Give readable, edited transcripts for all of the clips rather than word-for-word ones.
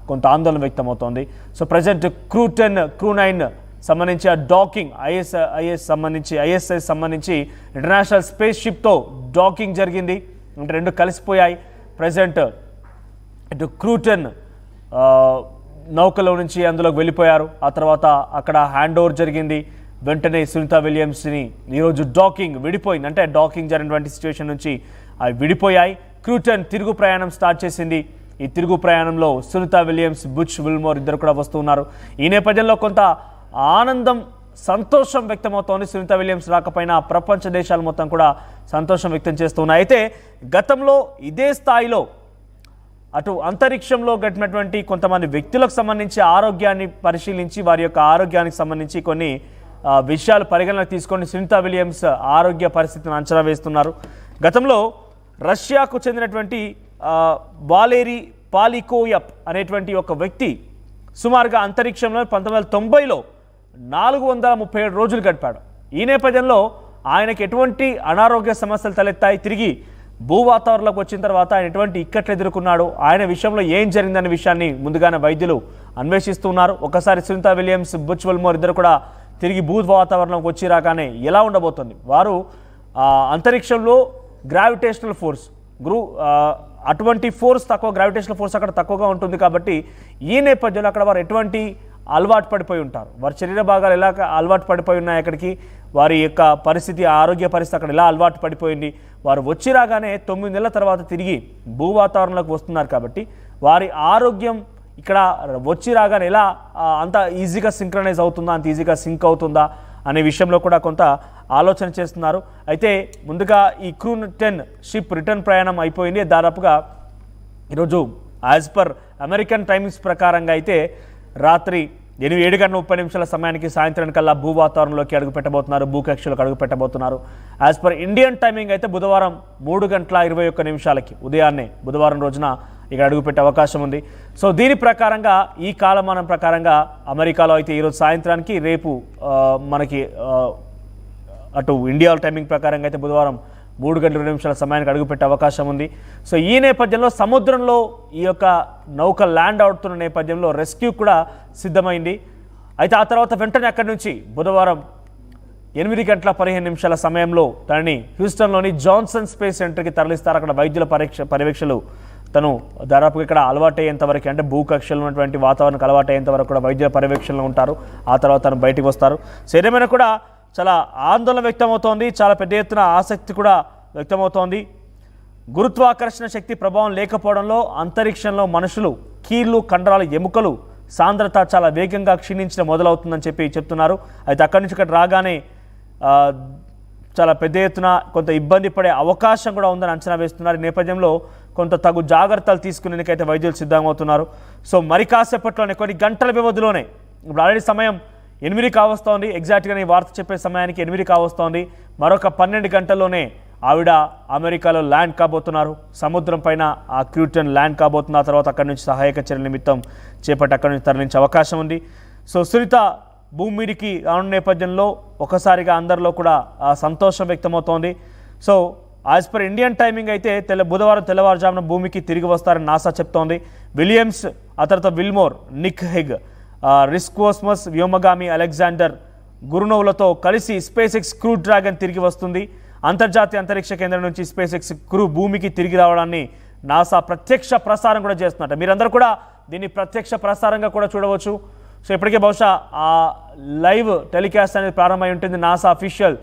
కొంత ఆందోళన వ్యక్తమవుతోంది. సో ప్రజెంట్ క్రూ9 సంబంధించి ఆ డాకింగ్ ఐఎస్ఐ సంబంధించి ఇంటర్నేషనల్ స్పేస్ షిప్తో డాకింగ్ జరిగింది. అంటే రెండు కలిసిపోయాయి. ప్రజెంట్ ఇటు క్రూ10 నౌకలో నుంచి అందులోకి వెళ్ళిపోయారు. ఆ తర్వాత అక్కడ హ్యాండ్ ఓవర్ జరిగింది. వెంటనే సునీతా విలియమ్స్ని ఈరోజు డాకింగ్ విడిపోయింది. అంటే డాకింగ్ జరిగినటువంటి సిచ్యువేషన్ నుంచి అవి విడిపోయాయి. క్రూ10 తిరుగు ప్రయాణం స్టార్ట్ చేసింది. ఈ తిరుగు ప్రయాణంలో సునీతా విలియమ్స్, బుచ్ విల్మోర్ ఇద్దరు కూడా వస్తున్నారు. ఈ నేపథ్యంలో కొంత ఆనందం, సంతోషం వ్యక్తమవుతోంది. సునీతా విలియమ్స్ రాకపోయినా ప్రపంచ దేశాలు మొత్తం కూడా సంతోషం వ్యక్తం చేస్తున్నాయి. అయితే గతంలో ఇదే స్థాయిలో అటు అంతరిక్షంలో గడిపినటువంటి కొంతమంది వ్యక్తులకు సంబంధించి ఆరోగ్యాన్ని పరిశీలించి వారి యొక్క ఆరోగ్యానికి సంబంధించి కొన్ని విషయాలు పరిగణనకు తీసుకొని సునీతా విలియమ్స్ ఆరోగ్య పరిస్థితిని అంచనా వేస్తున్నారు. గతంలో రష్యాకు చెందినటువంటి వాలేరీ పాలికోయప్ అనేటువంటి ఒక వ్యక్తి సుమారుగా అంతరిక్షంలో 1990లో 437 రోజులు గడిపాడు. ఈ నేపథ్యంలో ఆయనకి ఎటువంటి అనారోగ్య సమస్యలు తలెత్తాయి, తిరిగి భూ వాతావరణంలోకి వచ్చిన తర్వాత ఆయన ఎటువంటి ఇక్కట్లు ఎదుర్కొన్నాడు, ఆయన విషయంలో ఏం జరిగిందనే విషయాన్ని ముందుగానే వైద్యులు అన్వేషిస్తున్నారు. ఒకసారి సునీతా విలియమ్స్, బుచ్ విల్మోర్ ఇద్దరు కూడా తిరిగి భూ వాతావరణంలోకి వచ్చి రాగానే ఎలా ఉండబోతుంది, వారు అంతరిక్షంలో గ్రావిటేషనల్ ఫోర్స్ అటువంటి ఫోర్స్ తక్కువ, గ్రావిటేషనల్ ఫోర్స్ అక్కడ తక్కువగా ఉంటుంది. కాబట్టి ఈ నేపథ్యంలో అక్కడ వారు ఎటువంటి అలవాటు పడిపోయి ఉంటారు, వారి శరీర భాగాలు ఎలా అలవాటు పడిపోయి ఉన్నాయి, అక్కడికి వారి యొక్క పరిస్థితి, ఆరోగ్య పరిస్థితి అక్కడ ఎలా అలవాటు పడిపోయింది, వారు వచ్చి రాగానే 9 నెలల తర్వాత తిరిగి భూ వాతావరణంలోకి వస్తున్నారు. కాబట్టి వారి ఆరోగ్యం ఇక్కడ వచ్చి రాగానే ఎలా అంత ఈజీగా సింక్రనైజ్ అవుతుందా, అంత ఈజీగా సింక్ అవుతుందా అనే విషయంలో కూడా కొంత ఆలోచన చేస్తున్నారు. అయితే ముందుగా ఈ క్రూ10 షిప్ రిటర్న్ ప్రయాణం అయిపోయింది. దాదాపుగా ఈరోజు యాజ్ పర్ అమెరికన్ టైమింగ్స్ ప్రకారంగా అయితే రాత్రి 7:30 సమయానికి సాయంత్రం కల్లా భూ వాతావరణంలోకి అడుగుపెట్టబోతున్నారు, భూకక్షలోకి అడుగుపెట్టబోతున్నారు. యాజ్ పర్ ఇండియన్ టైమింగ్ అయితే బుధవారం 3:21 ఉదయాన్నే బుధవారం రోజున ఇక్కడ అడుగుపెట్టే అవకాశం ఉంది. సో దీని ప్రకారంగా, ఈ కాలమానం ప్రకారంగా అమెరికాలో అయితే ఈరోజు సాయంత్రానికి, రేపు మనకి అటు ఇండియా టైమింగ్ ప్రకారంగా అయితే బుధవారం 3:20 సమయానికి అడుగుపెట్టే అవకాశం ఉంది. సో ఈ నేపథ్యంలో సముద్రంలో ఈ యొక్క నౌక ల్యాండ్ అవుతున్న నేపథ్యంలో రెస్క్యూ కూడా సిద్ధమైంది. అయితే ఆ తర్వాత వెంటనే అక్కడి నుంచి బుధవారం 8:15 సమయంలో తనని హ్యూస్టన్లోని జాన్సన్ స్పేస్ సెంటర్కి తరలిస్తారు. అక్కడ వైద్యుల పర్యవేక్షలు తను దాదాపుగా ఇక్కడ అలవాటు అయ్యేంత వరకు, అంటే భూకక్షలో ఉన్నటువంటి వాతావరణానికి అలవాటు అయ్యేంత వరకు కూడా వైద్యుల పర్యవేక్షణలో ఉంటారు. ఆ తర్వాత తను బయటికి వస్తారు. సో ఏదేమైనా కూడా చాలా ఆందోళన వ్యక్తమవుతోంది, చాలా పెద్ద ఎత్తున ఆసక్తి కూడా వ్యక్తమవుతోంది. గురుత్వాకర్షణ శక్తి ప్రభావం లేకపోవడంలో అంతరిక్షంలో మనుషులు, కీళ్ళు, కండరాలు, ఎముకలు సాంద్రత చాలా వేగంగా క్షీణించడం మొదలవుతుందని చెప్తున్నారు. అయితే అక్కడి నుంచి ఇక్కడ రాగానే చాలా పెద్ద ఎత్తున కొంత ఇబ్బంది పడే అవకాశం కూడా ఉందని అంచనా వేస్తున్నారు. ఈ నేపథ్యంలో కొంత తగు జాగ్రత్తలు తీసుకునేందుకైతే వైద్యులు సిద్ధమవుతున్నారు. సో మరి కాసేపట్లోనే, కొన్ని గంటల వ్యవధిలోనే, ఇప్పుడు ఆల్రెడీ సమయం 8 కావస్తోంది, ఎగ్జాక్ట్గా ఈ వార్త చెప్పే సమయానికి 8 కావస్తోంది. మరొక 12 గంటల్లోనే ఆవిడ అమెరికాలో ల్యాండ్ కాబోతున్నారు. సముద్రం పైన ఆ క్రూ10 ల్యాండ్ కాబోతున్న తర్వాత అక్కడి నుంచి సహాయక చర్యల నిమిత్తం చేపట్టి అక్కడి నుంచి తరలించే అవకాశం ఉంది. సో సునీత భూమి మీదికి రానున్న నేపథ్యంలో ఒకసారిగా అందరిలో కూడా సంతోషం వ్యక్తమవుతోంది. So as per Indian timing అయితే బుధవారం తెల్లవారుజామున భూమికి తిరిగి వస్తారని నాసా చెప్తోంది. విలియమ్స్, ఆ తర్వాత విల్మోర్, నిక్ హెగ్, రిస్కోస్మస్ వ్యోమగామి అలెగ్జాండర్ గురునోవ్లతో కలిసి స్పేస్ ఎక్స్ క్రూ డ్రాగన్ తిరిగి వస్తుంది. అంతర్జాతీయ అంతరిక్ష కేంద్రం నుంచి స్పేస్ ఎక్స్ క్రూ భూమికి తిరిగి రావడాన్ని నాసా ప్రత్యక్ష ప్రసారం కూడా చేస్తున్నట్టు మీరందరూ కూడా దీన్ని ప్రత్యక్ష ప్రసారంగా కూడా చూడవచ్చు. సో ఇప్పటికే బహుశా ఆ లైవ్ టెలికాస్ట్ అనేది ప్రారంభమై ఉంటుంది. నాసా అఫీషియల్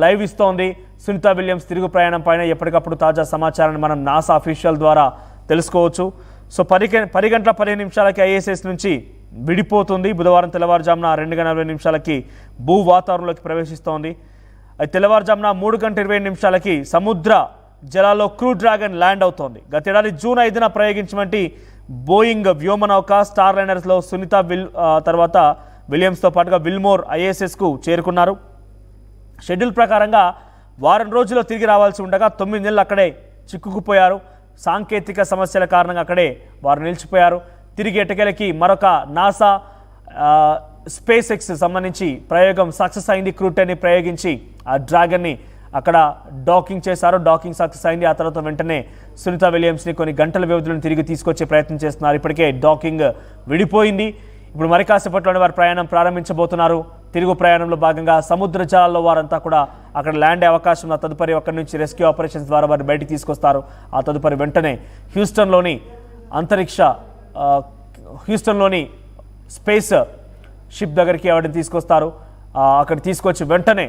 లైవ్ ఇస్తోంది. సునీతా విలియమ్స్ తిరుగు ప్రయాణం పైన ఎప్పటికప్పుడు తాజా సమాచారాన్ని మనం నాసా అఫీషియల్ ద్వారా తెలుసుకోవచ్చు. సో 10:15 ఐఎస్ఎస్ నుంచి విడిపోతుంది. బుధవారం తెల్లవారుజామున 2:40 భూ వాతావరణంలోకి ప్రవేశిస్తోంది. అది తెల్లవారుజామున 3:20 సముద్ర జలాల్లో క్రూ డ్రాగన్ ల్యాండ్ అవుతోంది. గతేడాది జూన్ 5న ప్రయోగించినటువంటి బోయింగ్ వ్యోమనౌక స్టార్ లైనర్స్లో సునీత తర్వాత విలియమ్స్తో పాటుగా విల్మోర్ ఐఎస్ఎస్కు చేరుకున్నారు. షెడ్యూల్ ప్రకారంగా వారం రోజుల్లో తిరిగి రావాల్సి ఉండగా 9 నెలలు అక్కడే చిక్కుకుపోయారు. సాంకేతిక సమస్యల కారణంగా అక్కడే వారు నిలిచిపోయారు. తిరిగి ఎటకెలకి మరొక నాసా స్పేస్ ఎక్స్ సంబంధించి ప్రయోగం సక్సెస్ అయింది. క్రూ10ని ప్రయోగించి ఆ డ్రాగన్ని అక్కడ డాకింగ్ చేశారు. డాకింగ్ సక్సెస్ అయింది. ఆ తర్వాత వెంటనే సునీత విలియమ్స్ని కొన్ని గంటల వ్యవధిలో తిరిగి తీసుకొచ్చే ప్రయత్నం చేస్తున్నారు. ఇప్పటికే డాకింగ్ విడిపోయింది. ఇప్పుడు మరి కాసేపట్లోనే వారు ప్రయాణం ప్రారంభించబోతున్నారు. తిరుగు ప్రయాణంలో భాగంగా సముద్ర జలాల్లో వారంతా కూడా అక్కడ ల్యాండ్ అయ్యే అవకాశం ఉంది. తదుపరి అక్కడి నుంచి రెస్క్యూ ఆపరేషన్స్ ద్వారా వారిని బయటికి తీసుకొస్తారు. ఆ తదుపరి వెంటనే హ్యూస్టన్లోని స్పేస్ షిప్ దగ్గరికి ఆవిడని తీసుకొస్తారు. అక్కడ తీసుకొచ్చి వెంటనే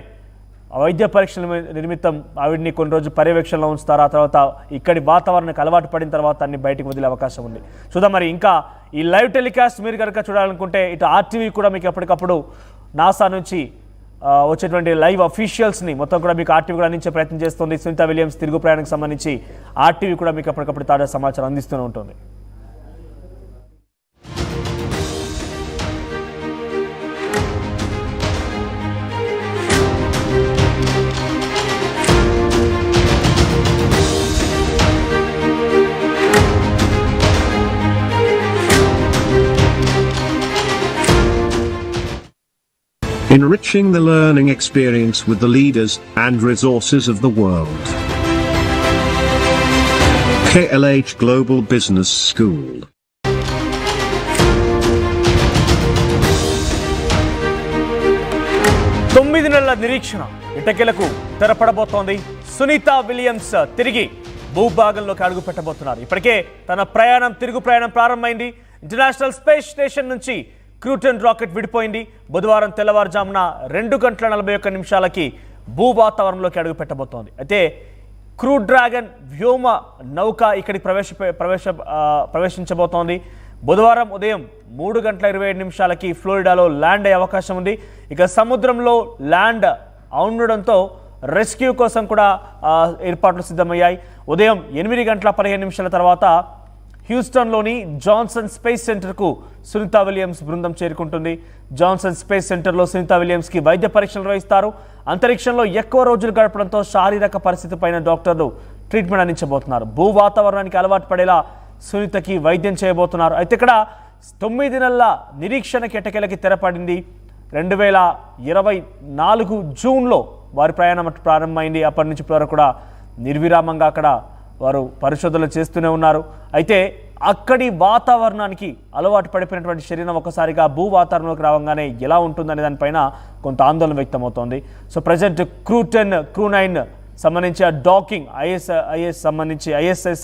వైద్య పరీక్షల నిమిత్తం ఆవిడ్ని కొన్ని రోజులు పర్యవేక్షణలో ఉంచుతారు. ఆ తర్వాత ఇక్కడి వాతావరణానికి అలవాటు పడిన తర్వాత అన్ని బయటకు వదిలే అవకాశం ఉంది. చూద్దాం మరి ఇంకా ఈ లైవ్ టెలికాస్ట్ మీరు కనుక చూడాలనుకుంటే ఇటు ఆర్టీవీ కూడా మీకు ఎప్పటికప్పుడు నాసా నుంచి వచ్చేటువంటి లైవ్ అఫీషియల్స్ని మొత్తం కూడా మీకు ఆర్టీవీ కూడా అందించే ప్రయత్నం చేస్తుంది. సునీత విలియమ్స్ తిరుగు ప్రయాణానికి సంబంధించి ఆర్టీవీ కూడా మీకు ఎప్పటికప్పుడు తాజా సమాచారం అందిస్తూనే ఉంటుంది. Enriching the learning experience with the leaders and resources of the world. KLH Global Business School. తొమ్మిది నెలల నిరీక్షణ ఇటకెలకు తెరపడబోతోంది. సునీత విలియమ్స్ తిరిగి భూభాగంలోకి అడుగు పెట్టబోతున్నారు. ఇప్పటికే తన తిరుగు ప్రయాణం ప్రారంభమైంది. ఇంటర్నేషనల్ స్పేస్ స్టేషన్ నుంచి క్రూటన్ రాకెట్ విడిపోయింది. బుధవారం తెల్లవారుజామున 2:41 భూ వాతావరణంలోకి అడుగు పెట్టబోతోంది. అయితే క్రూ డ్రాగన్ వ్యోమ నౌక ఇక్కడికి ప్రవేశించబోతోంది. బుధవారం ఉదయం 3:27 ఫ్లోరిడాలో ల్యాండ్ అయ్యే అవకాశం ఉంది. ఇక సముద్రంలో ల్యాండ్ ఉండడంతో రెస్క్యూ కోసం కూడా ఏర్పాట్లు సిద్ధమయ్యాయి. ఉదయం 8:15 తర్వాత హ్యూస్టన్లోని జాన్సన్ స్పేస్ సెంటర్కు సునీత విలియమ్స్ బృందం చేరుకుంటుంది. జాన్సన్ స్పేస్ సెంటర్లో సునీత విలియమ్స్కి వైద్య పరీక్షలు నిర్వహిస్తారు. అంతరిక్షంలో ఎక్కువ రోజులు గడపడంతో శారీరక పరిస్థితి పైన డాక్టర్లు ట్రీట్మెంట్ అందించబోతున్నారు. భూ వాతావరణానికి అలవాటు పడేలా సునీతకి వైద్యం చేయబోతున్నారు. అయితే ఇక్కడ 9 నెలల నిరీక్షణకి ఎట్టకేలకి తెరపడింది. 2024 జూన్లో వారి ప్రయాణం ప్రారంభమైంది. అప్పటి నుంచి ఇప్పటివరకు కూడా నిర్విరామంగా అక్కడ వారు పరిశోధనలు చేస్తూనే ఉన్నారు. అయితే అక్కడి వాతావరణానికి అలవాటు పడిపోయినటువంటి శరీరం ఒకసారిగా భూ వాతావరణంలోకి రావగానే ఎలా ఉంటుందనే దానిపైన కొంత ఆందోళన వ్యక్తమవుతోంది. సో ప్రజెంట్ క్రూ9 సంబంధించి డాకింగ్ ఐఎస్ఐ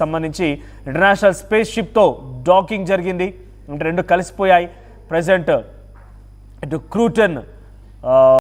సంబంధించి ఇంటర్నేషనల్ స్పేస్ షిప్తో డాకింగ్ జరిగింది. అంటే రెండు కలిసిపోయాయి. ప్రజెంట్ ఇటు క్రూ10